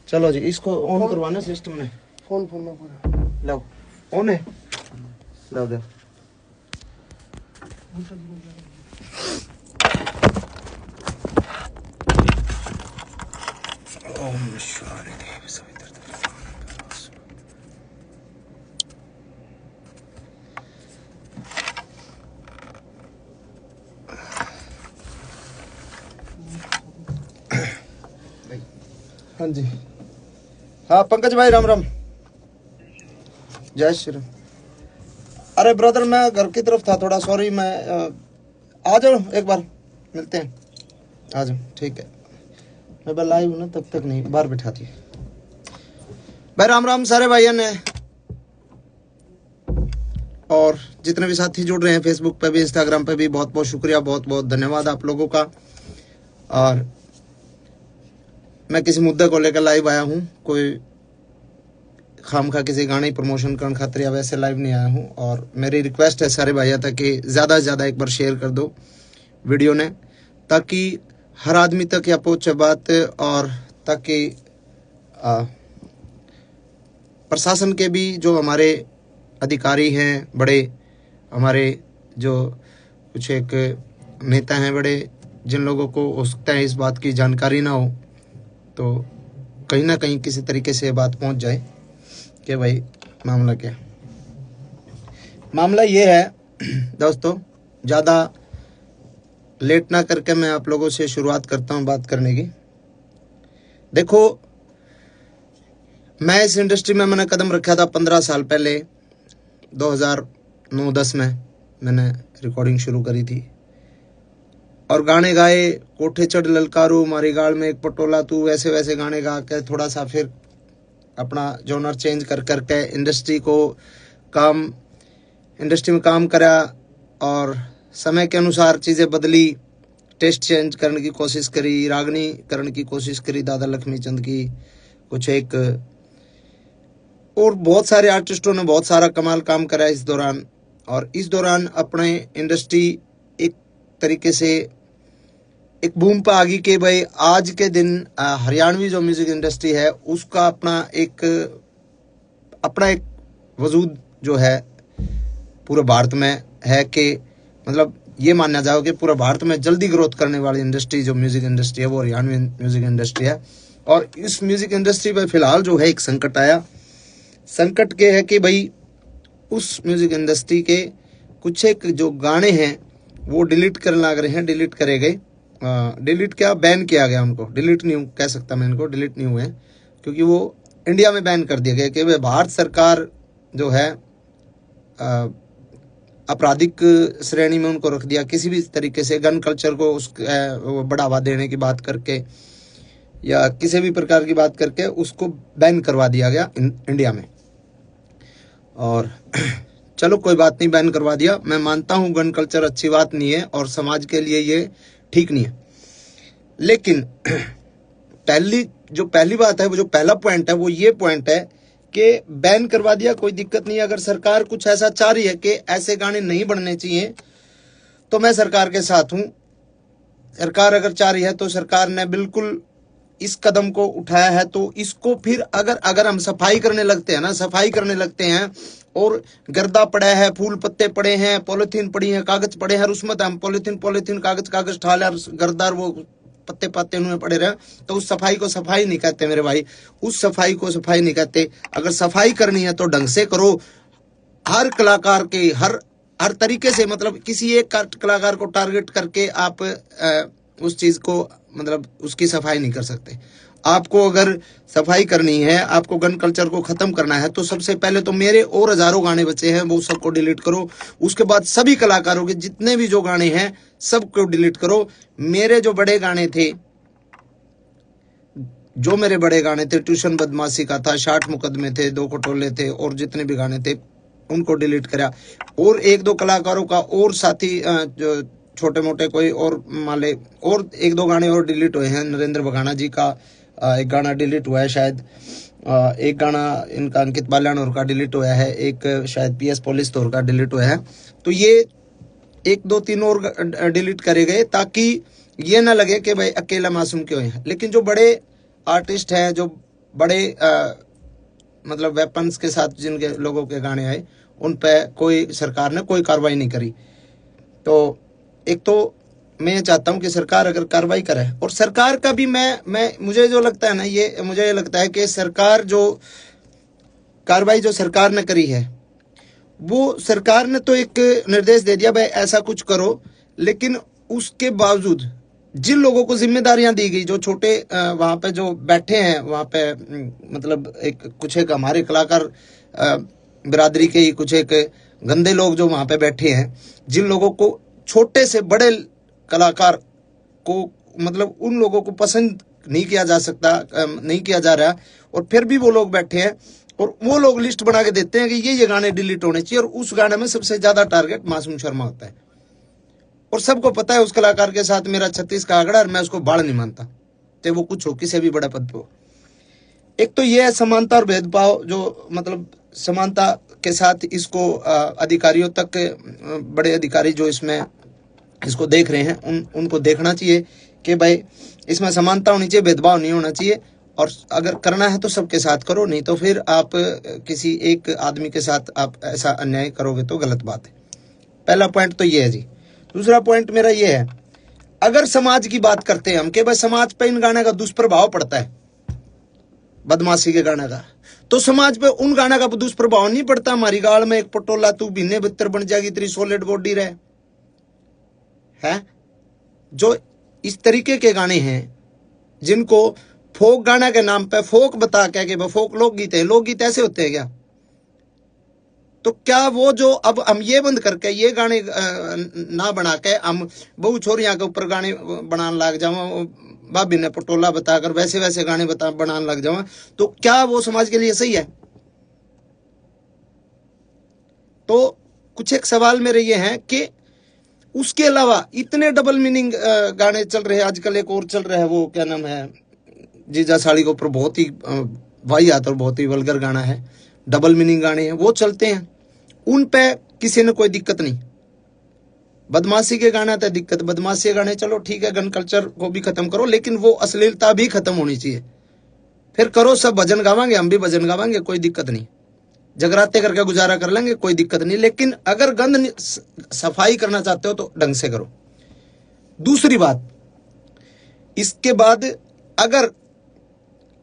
चलो जी, इसको ऑन करवाना सिस्टम ने। फोन में पूरा लो ऑन है, लो दे। ओम शांति हाँ जी, हाँ पंकज भाई राम राम, जय श्री राम। अरे ब्रदर मैं घर की तरफ था थोड़ा, सॉरी। मैं आ जाओ एक बार मिलते हैं, आ जाओ। ठीक है, मैं लाइव हूँ ना, तब तक नहीं, बाहर बैठा दी भाई। राम राम सारे भाइयों ने, और जितने भी साथी जुड़ रहे हैं फेसबुक पे भी इंस्टाग्राम पे भी, बहुत बहुत शुक्रिया, बहुत बहुत धन्यवाद आप लोगों का। और मैं किसी मुद्दे को लेकर लाइव आया हूँ, कोई खामखा किसी गाने प्रमोशन करने खातिर या वैसे लाइव नहीं आया हूँ। और मेरी रिक्वेस्ट है सारे भाइयों तक कि ज़्यादा से ज़्यादा एक बार शेयर कर दो वीडियो ने, ताकि हर आदमी तक यह पहुँचे बात, और ताकि प्रशासन के भी जो हमारे अधिकारी हैं, बड़े हमारे जो कुछ एक नेता हैं बड़े, जिन लोगों को हो सकता है इस बात की जानकारी ना हो, तो कहीं ना कहीं किसी तरीके से बात पहुंच जाए कि भाई मामला क्या। मामला ये है दोस्तों, ज़्यादा लेट ना करके मैं आप लोगों से शुरुआत करता हूं बात करने की। देखो, मैं इस इंडस्ट्री में मैंने कदम रखा था 15 साल पहले, 2009-10 में मैंने रिकॉर्डिंग शुरू करी थी, और गाने गाए, कोठे चढ़ ललकारू मारी गाल में एक पटोला तू, वैसे वैसे गाने गा के थोड़ा सा फिर अपना जॉनर चेंज कर करके इंडस्ट्री में काम करा, और समय के अनुसार चीज़ें बदली, टेस्ट चेंज करने की कोशिश करी, रागनी करने की कोशिश करी दादा लक्ष्मी चंद की, कुछ एक और बहुत सारे आर्टिस्टों ने बहुत सारा कमाल काम करा इस दौरान। और इस दौरान अपने इंडस्ट्री एक तरीके से एक बूम पर आ गई कि भाई आज के दिन हरियाणवी जो म्यूजिक इंडस्ट्री है उसका अपना एक वजूद जो है पूरे भारत में है, कि मतलब ये माना जाओ कि पूरे भारत में जल्दी ग्रोथ करने वाली इंडस्ट्री जो म्यूजिक इंडस्ट्री है वो हरियाणवी म्यूजिक इंडस्ट्री है। और इस म्यूजिक इंडस्ट्री पर फिलहाल जो है एक संकट आया। संकट के है कि भाई उस म्यूजिक इंडस्ट्री के कुछ एक जो गाने हैं वो डिलीट करने लग रहे हैं, डिलीट करे गए, डिलीट क्या, बैन किया गया उनको, डिलीट नहीं कह सकता मैं इनको, डिलीट नहीं हुए, क्योंकि वो इंडिया में बैन कर दिया गया कि भारत सरकार जो है आपराधिक श्रेणी में उनको रख दिया, किसी भी तरीके से गन कल्चर को उसको बढ़ावा देने की बात करके या किसी भी प्रकार की बात करके उसको बैन करवा दिया गया इंडिया में। और चलो कोई बात नहीं, बैन करवा दिया, मैं मानता हूँ गन कल्चर अच्छी बात नहीं है और समाज के लिए ये ठीक नहीं है। लेकिन पहली बात है, वो जो पहला पॉइंट है वो ये पॉइंट है कि बैन करवा दिया, कोई दिक्कत नहीं है। अगर सरकार कुछ ऐसा चाह रही है कि ऐसे गाने नहीं बनने चाहिए तो मैं सरकार के साथ हूँ। सरकार अगर चाह रही है तो सरकार ने बिल्कुल इस कदम को उठाया है, तो इसको फिर अगर हम सफाई करने लगते हैं ना, सफाई करने लगते हैं और गर्दा पड़ा है, फूल पत्ते पड़े हैं, पॉलिथीन पड़ी है, कागज पड़े हैं, और उसमें हम पॉलिथीन कागज ठाले और गर्दार वो पत्ते पत्ते उनमें पड़े रहे, तो उस सफाई को सफाई नहीं कहते मेरे भाई, उस सफाई को सफाई नहीं कहते। अगर सफाई करनी है तो ढंग से करो, हर कलाकार के हर तरीके से, मतलब किसी एक कलाकार को टारगेट करके आप उस चीज को मतलब उसकी सफाई नहीं कर सकते। आपको अगर सफाई करनी है, आपको गन कल्चर को खत्म करना है, तो सबसे पहले तो मेरे और हजारों गाने बचे हैं वो सबको डिलीट करो। उसके बाद सभी कलाकारों के जितने भी जो गाने हैं सबको डिलीट करो। मेरे जो बड़े गाने थे, ट्यूशन बदमाशी का था, 60 मुकदमे थे, 2 खटोले थे, और जितने भी गाने थे उनको डिलीट करा। और 1-2 कलाकारों का और साथी जो छोटे मोटे कोई और माले और 1-2 गाने और डिलीट हुए हैं। नरेंद्र बघाना जी का एक गाना डिलीट हुआ है शायद, एक गाना इनका अंकित बाल्यानोर का डिलीट हुआ है, एक शायद PS पुलिस तौर का डिलीट हुआ है। तो ये 1-2-3 और डिलीट करे गए ताकि ये ना लगे कि भाई अकेला मासूम क्यों है। लेकिन जो बड़े आर्टिस्ट हैं, जो बड़े मतलब वेपन्स के साथ जिनके लोगों के गाने आए, उन पे कोई सरकार ने कोई कार्रवाई नहीं करी। तो एक तो मैं ये चाहता हूं कि सरकार अगर कार्रवाई करे, और सरकार का भी मैं मुझे जो लगता है ना, ये मुझे ये लगता है कि सरकार जो कार्रवाई जो सरकार ने करी है, वो सरकार ने तो एक निर्देश दे दिया भाई ऐसा कुछ करो, लेकिन उसके बावजूद जिन लोगों को जिम्मेदारियां दी गई, जो छोटे वहां पे जो बैठे हैं वहां पे, मतलब एक कुछ एक हमारे कलाकार बिरादरी के ही कुछ एक गंदे लोग जो वहां पे बैठे हैं, जिन लोगों को छोटे से बड़े कलाकार को मतलब उन लोगों को पसंद नहीं किया जा सकता, नहीं किया जा रहा, और फिर भी वो लोग बैठे हैं और वो लोग लिस्ट बना के देते हैं कि ये गाने डिलीट होने चाहिए, और उस गाने में सबसे ज्यादा टारगेट मासूम शर्मा होता है। और सबको पता है उस कलाकार के साथ मेरा 36 का आंकड़ा, और मैं उसको बाढ़ नहीं मानता, चाहे वो कुछ हो, किसी भी बड़े पद पे हो। एक तो ये है समानता और भेदभाव, जो मतलब समानता के साथ इसको अधिकारियों तक, बड़े अधिकारी जो इसमें इसको देख रहे हैं उनको देखना चाहिए कि भाई इसमें समानता होनी चाहिए, भेदभाव नहीं होना चाहिए। और अगर करना है तो सबके साथ करो, नहीं तो फिर आप किसी एक आदमी के साथ आप ऐसा अन्याय करोगे तो गलत बात है। पहला पॉइंट तो ये है जी। दूसरा पॉइंट मेरा ये है, अगर समाज की बात करते हैं हम कि भाई समाज पे इन गाने का दुष्प्रभाव पड़ता है, बदमाशी के गाने का, तो समाज पे उन गाना का दुष्प्रभाव नहीं पड़ता। हमारी गाल में एक पटोला तू बिन्ने बितर बन जाएगी, तेरी सॉलिड बॉडी रहे है। जो इस तरीके के गाने हैं जिनको फोक गाना के नाम पे फोक बता के फोक लोकगीत है, लोकगीत ऐसे होते हैं क्या? तो क्या वो जो अब हम ये बंद करके ये गाने ना बना के हम बहु छोरियां के ऊपर गाने बनाने लग जाओ, भाभी ने पटोला बताकर वैसे वैसे गाने बनाने लग जाओ, तो क्या वो समाज के लिए सही है? तो कुछ एक सवाल मेरे ये हैं कि उसके अलावा इतने डबल मीनिंग गाने चल रहे हैं आजकल। एक और चल रहा है, वो क्या नाम है, जीजा साड़ी के ऊपर बहुत ही वाहियात और बहुत ही वल्गर गाना है, डबल मीनिंग गाने हैं वो चलते हैं, उन पे किसी ने कोई दिक्कत नहीं। बदमाशी के गाने तो दिक्कत, बदमाशी के गाने चलो ठीक है, गन कल्चर को भी खत्म करो, लेकिन वो अश्लीलता भी खत्म होनी चाहिए। फिर करो, सब भजन गावांगे, हम भी भजन गावांगे, कोई दिक्कत नहीं, जगराते करके गुजारा कर लेंगे, कोई दिक्कत नहीं। लेकिन अगर गंद सफाई करना चाहते हो तो ढंग से करो। दूसरी बात, इसके बाद अगर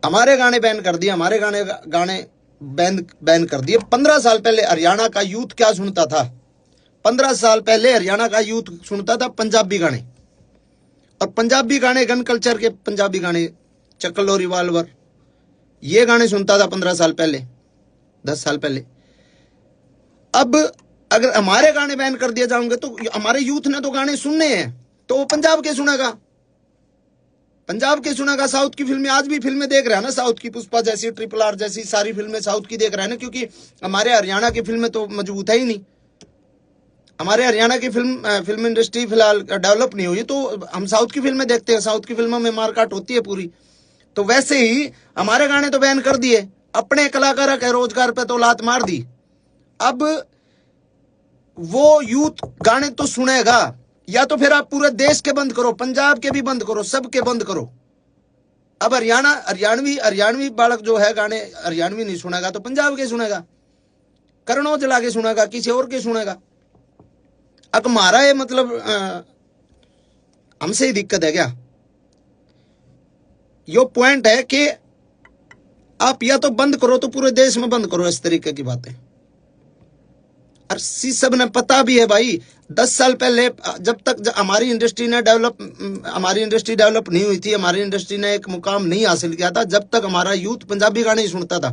हमारे गाने बैन कर दिए, हमारे गाने बैन कर दिए, 15 साल पहले हरियाणा का यूथ क्या सुनता था? 15 साल पहले हरियाणा का यूथ सुनता था पंजाबी गाने, और पंजाबी गाने गन कल्चर के पंजाबी गाने, चक्कर रिवाल्वर, ये गाने सुनता था 15 साल पहले, 10 साल पहले। अब अगर हमारे गाने बैन कर दिए जाएंगे तो हमारे यूथ ने तो गाने सुनने हैं, तो वो पंजाब के सुनेगा, पंजाब के सुनेगा। साउथ की फिल्में, आज भी फिल्में देख रहा है ना, साउथ की पुष्पा जैसी, RRR जैसी सारी फिल्में साउथ की देख रहा है ना, क्योंकि हमारे हरियाणा की फिल्में तो मजबूत है ही नहीं। हमारे हरियाणा की फिल्म इंडस्ट्री फिलहाल डेवलप नहीं हुई, तो हम साउथ की फिल्में देखते हैं, साउथ की फिल्मों में मारकाट होती है पूरी। तो वैसे ही हमारे गाने तो बैन कर दिए, अपने कलाकार के रोजगार पे तो लात मार दी। अब वो यूथ गाने तो सुनेगा, या तो फिर आप पूरे देश के बंद करो, पंजाब के भी बंद करो, सबके बंद करो। अब हरियाणवी बालक जो है गाने हरियाणवी नहीं सुनेगा तो पंजाब के सुनेगा, करण औजला के सुनेगा, किसी और के सुनेगा। अब हमारा ये मतलब हमसे ही दिक्कत है क्या? यो पॉइंट है कि आप या तो बंद करो तो पूरे देश में बंद करो, इस तरीके की बातें। सब ने पता भी है भाई। 10 साल पहले जब तक हमारी इंडस्ट्री डेवलप नहीं हुई थी, हमारी इंडस्ट्री ने एक मुकाम नहीं हासिल किया था, जब तक हमारा यूथ पंजाबी गाने ही सुनता था।